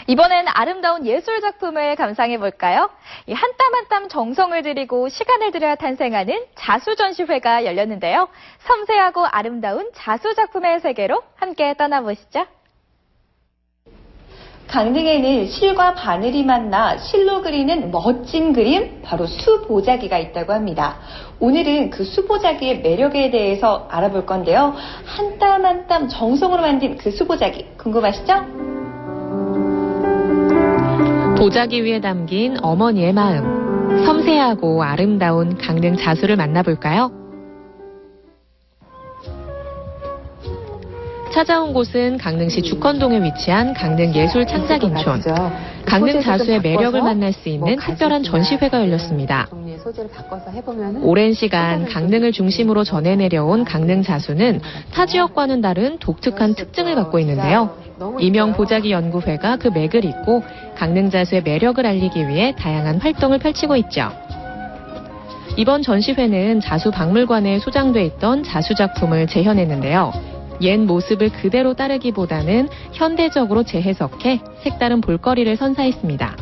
이번엔 아름다운 예술 작품을 감상해볼까요? 한 땀 한 땀 정성을 들이고 시간을 들여 탄생하는 자수전시회가 열렸는데요. 섬세하고 아름다운 자수 작품의 세계로 함께 떠나보시죠. 강릉에는 실과 바늘이 만나 실로 그리는 멋진 그림, 바로 수보자기가 있다고 합니다. 오늘은 그 수보자기의 매력에 대해서 알아볼 건데요. 한 땀 한 땀 정성으로 만든 그 수보자기, 궁금하시죠? 보자기 위에 담긴 어머니의 마음, 섬세하고 아름다운 강릉 자수를 만나볼까요? 찾아온 곳은 강릉시 죽헌동에 위치한 강릉예술창작인촌. 강릉 자수의 매력을 만날 수 있는 특별한 전시회가 열렸습니다. 오랜 시간 강릉을 중심으로 전해내려온 강릉 자수는 타 지역과는 다른 독특한 특징을 갖고 있는데요. 이명 보자기 연구회가 그 맥을 잇고 강릉 자수의 매력을 알리기 위해 다양한 활동을 펼치고 있죠. 이번 전시회는 자수박물관에 소장돼 있던 자수 작품을 재현했는데요. 옛 모습을 그대로 따르기보다는 현대적으로 재해석해 색다른 볼거리를 선사했습니다.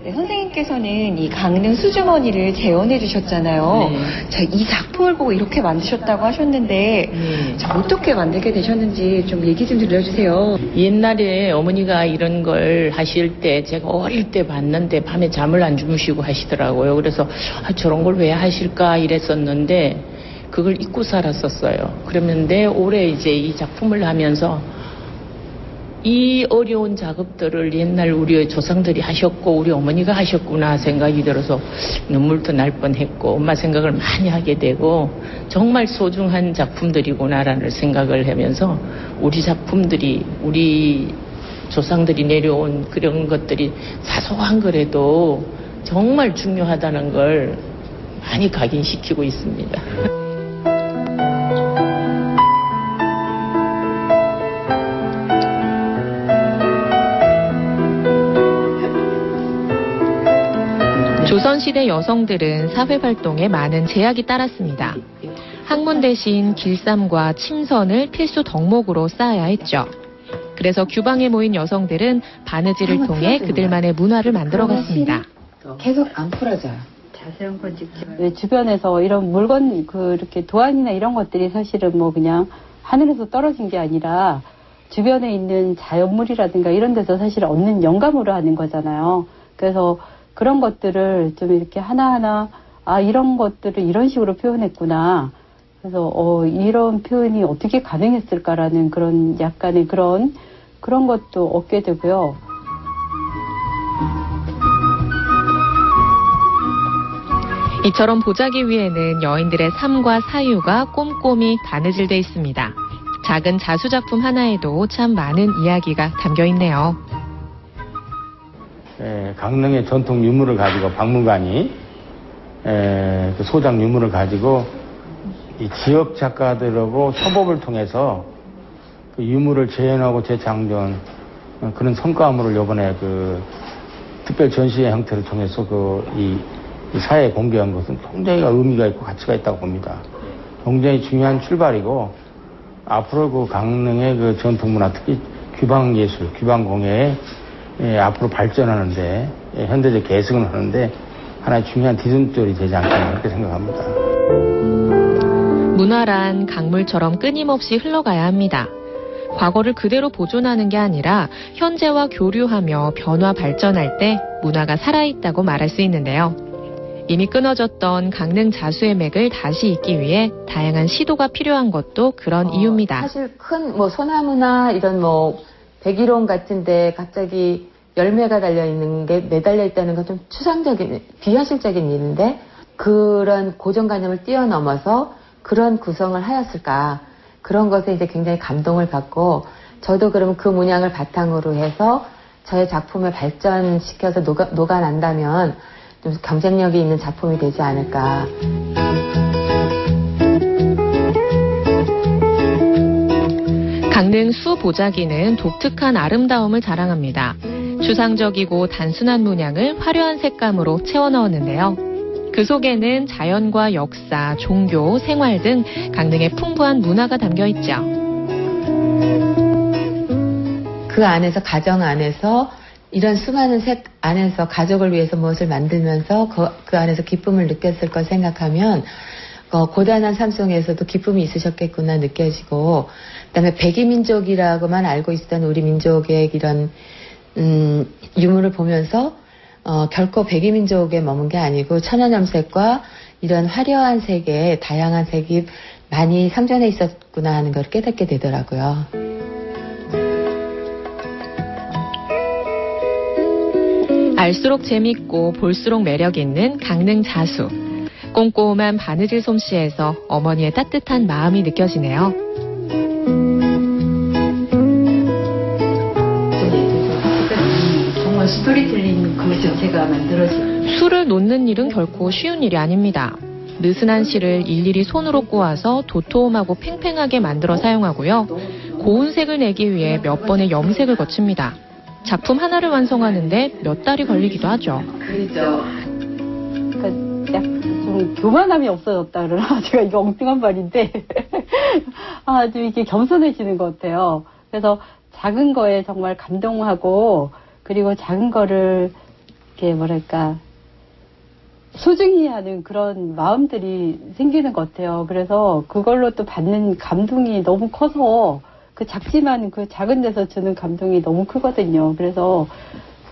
네, 선생님께서는 이 강릉 수주머니를 재현해 주셨잖아요. 자, 이 작품을 보고 이렇게 만드셨다고 하셨는데 자, 어떻게 만들게 되셨는지 좀 얘기 좀 들려주세요. 옛날에 어머니가 이런 걸 하실 때 제가 어릴 때 봤는데 밤에 잠을 안 주무시고 하시더라고요. 그래서 저런 걸 왜 하실까 이랬었는데 그걸 잊고 살았었어요. 그러는데 올해 이제 이 작품을 하면서 이 어려운 작업들을 옛날 우리 조상들이 하셨고 우리 어머니가 하셨구나 생각이 들어서 눈물도 날 뻔했고 엄마 생각을 많이 하게 되고 정말 소중한 작품들이구나라는 생각을 하면서 우리 작품들이 우리 조상들이 내려온 그런 것들이 사소한 거라도 정말 중요하다는 걸 많이 각인시키고 있습니다. 조선시대 여성들은 사회활동에 많은 제약이 따랐습니다. 학문 대신 길쌈과 침선을 필수 덕목으로 쌓아야 했죠. 그래서 규방에 모인 여성들은 바느질을 통해 그들만의 문화를 만들어갔습니다. 계속 안 풀어져요. 자세한 건 직접. 주변에서 이런 물건, 이렇게 도안이나 이런 것들이 사실은 뭐 그냥 하늘에서 떨어진 게 아니라 주변에 있는 자연물이라든가 이런 데서 사실 얻는 영감으로 하는 거잖아요. 그래서 그런 것들을 좀 이렇게 하나하나, 이런 것들을 이런 식으로 표현했구나. 그래서, 이런 표현이 어떻게 가능했을까라는 그런 약간의 그런 것도 얻게 되고요. 이처럼 보자기 위에는 여인들의 삶과 사유가 꼼꼼히 바느질돼 있습니다. 작은 자수 작품 하나에도 참 많은 이야기가 담겨 있네요. 강릉의 전통 유물을 가지고 박물관이 그 소장 유물을 가지고 이 지역 작가들하고 협업을 통해서 그 유물을 재현하고 재창조한 그런 성과물을 이번에 그 특별 전시회 형태를 통해서 이 사회에 공개한 것은 굉장히 의미가 있고 가치가 있다고 봅니다. 굉장히 중요한 출발이고 앞으로 그 강릉의 그 전통문화 특히 규방예술, 규방공예에 앞으로 발전하는데 현대적 계승을 하는데 하나의 중요한 디딤돌이 되지 않겠나 그렇게 생각합니다. 문화란 강물처럼 끊임없이 흘러가야 합니다. 과거를 그대로 보존하는 게 아니라 현재와 교류하며 변화 발전할 때 문화가 살아있다고 말할 수 있는데요. 이미 끊어졌던 강릉 자수의 맥을 다시 잇기 위해 다양한 시도가 필요한 것도 그런 이유입니다. 사실 큰 소나무나 이런 백일홍 같은데 갑자기 열매가 달려있는 게 매달려 있다는 건 좀 추상적인, 비현실적인 일인데 그런 고정관념을 뛰어넘어서 그런 구성을 하였을까. 그런 것에 이제 굉장히 감동을 받고 저도 그러면 그 문양을 바탕으로 해서 저의 작품을 발전시켜서 녹아난다면 좀 경쟁력이 있는 작품이 되지 않을까. 강릉 수보자기는 독특한 아름다움을 자랑합니다. 추상적이고 단순한 문양을 화려한 색감으로 채워 넣었는데요. 그 속에는 자연과 역사, 종교, 생활 등 강릉의 풍부한 문화가 담겨 있죠. 그 안에서, 가정 안에서 이런 수많은 색 안에서 가족을 위해서 무엇을 만들면서 그 안에서 기쁨을 느꼈을 걸 생각하면 고단한 삶 속에서도 기쁨이 있으셨겠구나 느껴지고, 그다음에 백이민족이라고만 알고 있었던 우리 민족의 이런 유물을 보면서 결코 백이민족에 머문 게 아니고 천연염색과 이런 화려한 색의 다양한 색이 많이 상존해 있었구나 하는 걸 깨닫게 되더라고요. 알수록 재밌고 볼수록 매력 있는 강릉 자수. 꼼꼼한 바느질 솜씨에서 어머니의 따뜻한 마음이 느껴지네요. 정말 스토리텔링 그죠. 제가 만들어진. 술을 놓는 일은 결코 쉬운 일이 아닙니다. 느슨한 실을 일일이 손으로 꼬아서 도톰하고 팽팽하게 만들어 사용하고요. 고운 색을 내기 위해 몇 번의 염색을 거칩니다. 작품 하나를 완성하는데 몇 달이 걸리기도 하죠. 그렇죠. 그러니까 좀 교만함이 없어졌다 그러나 제가 이거 엉뚱한 말인데 좀 이렇게 겸손해지는 것 같아요. 그래서 작은 거에 정말 감동하고, 그리고 작은 거를 이렇게 뭐랄까 소중히 하는 그런 마음들이 생기는 것 같아요. 그래서 그걸로 또 받는 감동이 너무 커서, 그 작지만 그 작은 데서 주는 감동이 너무 크거든요. 그래서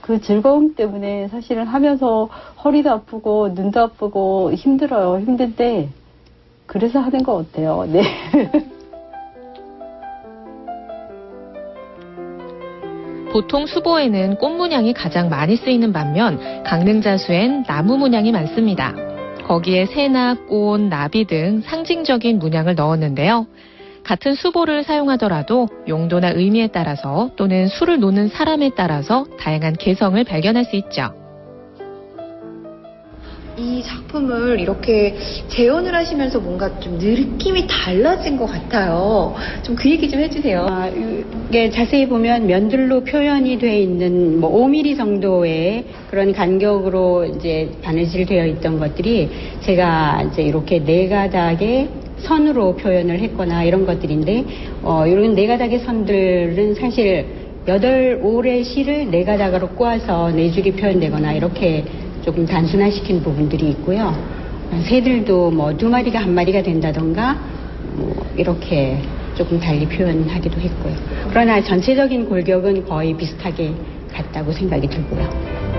그 즐거움 때문에 사실은 하면서 허리도 아프고 눈도 아프고 힘들어요. 힘든데 그래서 하는 것 같아요. 네. 보통 수보에는 꽃 문양이 가장 많이 쓰이는 반면 강릉 자수엔 나무 문양이 많습니다. 거기에 새나 꽃, 나비 등 상징적인 문양을 넣었는데요. 같은 수보를 사용하더라도 용도나 의미에 따라서 또는 술을 놓는 사람에 따라서 다양한 개성을 발견할 수 있죠. 이 작품을 이렇게 재현을 하시면서 뭔가 좀 느낌이 달라진 것 같아요. 좀 그 얘기 좀 해주세요. 이게 자세히 보면 면들로 표현이 되어 있는 5mm 정도의 그런 간격으로 이제 바느질되어 있던 것들이 제가 이제 이렇게 4가닥의 선으로 표현을 했거나 이런 것들인데, 이런 4가닥의 선들은 사실 8올의 실을 4가닥으로 꼬아서 4줄이 표현되거나 이렇게 조금 단순화시킨 부분들이 있고요. 새들도 2마리가 1마리가 된다던가 이렇게 조금 달리 표현하기도 했고요. 그러나 전체적인 골격은 거의 비슷하게 같다고 생각이 들고요.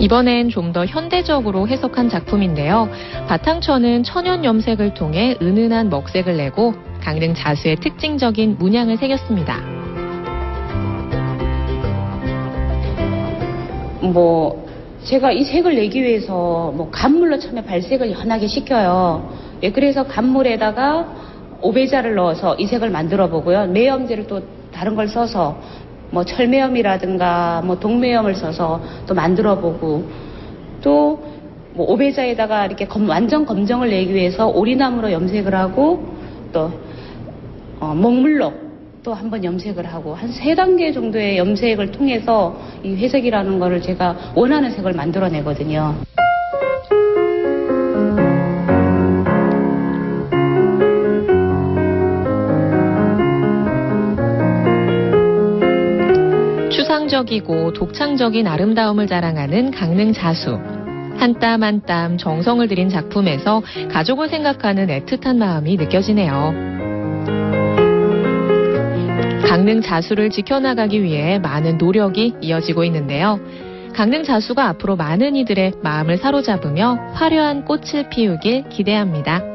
이번엔 좀 더 현대적으로 해석한 작품인데요. 바탕천은 천연 염색을 통해 은은한 먹색을 내고 강릉 자수의 특징적인 문양을 새겼습니다. 제가 이 색을 내기 위해서 간물로 처음에 발색을 연하게 시켜요. 그래서 간물에다가 오배자를 넣어서 이 색을 만들어 보고요. 매염제를 또 다른 걸 써서 철매염이라든가 동매염을 써서 또 만들어 보고, 또 오배자에다가 이렇게 완전 검정을 내기 위해서 오리나무로 염색을 하고, 또 먹물로 또 한번 염색을 하고, 한 3단계 정도의 염색을 통해서 이 회색이라는 거를 제가 원하는 색을 만들어내거든요. 추상적이고 독창적인 아름다움을 자랑하는 강릉 자수. 한 땀 한 땀 정성을 들인 작품에서 가족을 생각하는 애틋한 마음이 느껴지네요. 강릉 자수를 지켜나가기 위해 많은 노력이 이어지고 있는데요. 강릉 자수가 앞으로 많은 이들의 마음을 사로잡으며 화려한 꽃을 피우길 기대합니다.